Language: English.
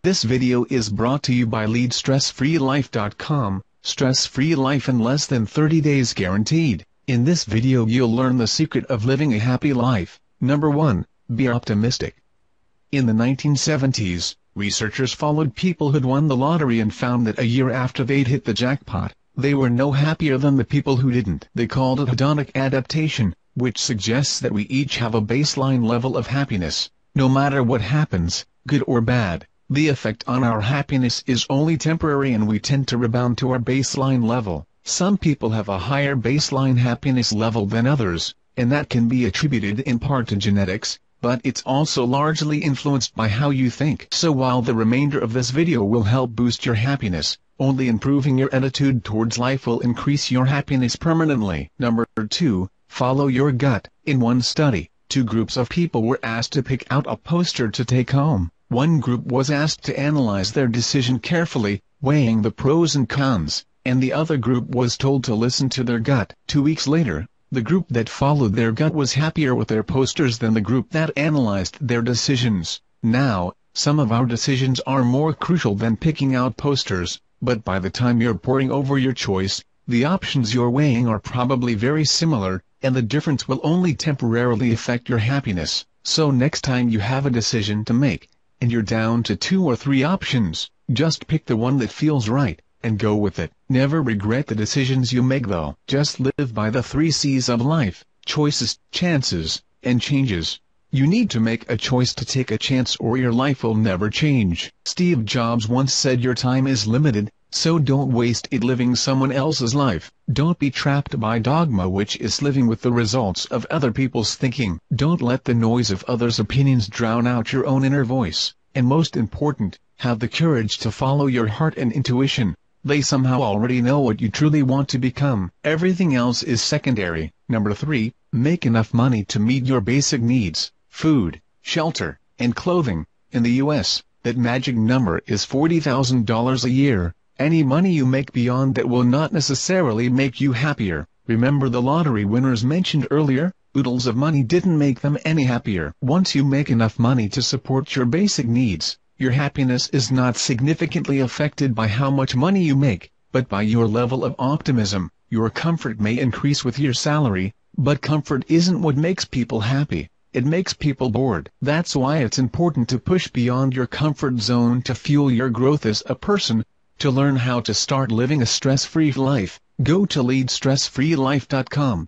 This video is brought to you by LeadStressFreeLife.com, stress-free life in less than 30 days guaranteed. In this video you'll learn the secret of living a happy life. Number 1, be optimistic. In the 1970s, researchers followed people who'd won the lottery and found that a year after they'd hit the jackpot, they were no happier than the people who didn't. They called it hedonic adaptation, which suggests that we each have a baseline level of happiness. No matter what happens, good or bad, the effect on our happiness is only temporary and we tend to rebound to our baseline level. Some people have a higher baseline happiness level than others, and that can be attributed in part to genetics, but it's also largely influenced by how you think. So while the remainder of this video will help boost your happiness, only improving your attitude towards life will increase your happiness permanently. Number 2, follow your gut. In one study, 2 groups of people were asked to pick out a poster to take home. One group was asked to analyze their decision carefully, weighing the pros and cons, and the other group was told to listen to their gut. 2 weeks later, the group that followed their gut was happier with their posters than the group that analyzed their decisions. Now, some of our decisions are more crucial than picking out posters, but by the time you're poring over your choice, the options you're weighing are probably very similar, and the difference will only temporarily affect your happiness. So next time you have a decision to make, and you're down to 2 or 3 options, just pick the one that feels right, and go with it. Never regret the decisions you make though. Just live by the 3 C's of life: choices, chances, and changes. You need to make a choice to take a chance or your life will never change. Steve Jobs once said your time is limited, so don't waste it living someone else's life. Don't be trapped by dogma, which is living with the results of other people's thinking. Don't let the noise of others' opinions drown out your own inner voice. And most important, have the courage to follow your heart and intuition. They somehow already know what you truly want to become. Everything else is secondary. Number 3, make enough money to meet your basic needs: food, shelter, and clothing. In the US, that magic number is $40,000 a year. Any money you make beyond that will not necessarily make you happier. Remember the lottery winners mentioned earlier? Oodles of money didn't make them any happier. Once you make enough money to support your basic needs, your happiness is not significantly affected by how much money you make, but by your level of optimism. Your comfort may increase with your salary, but comfort isn't what makes people happy. It makes people bored. That's why it's important to push beyond your comfort zone to fuel your growth as a person. To learn how to start living a stress-free life, go to LeadStressFreeLife.com.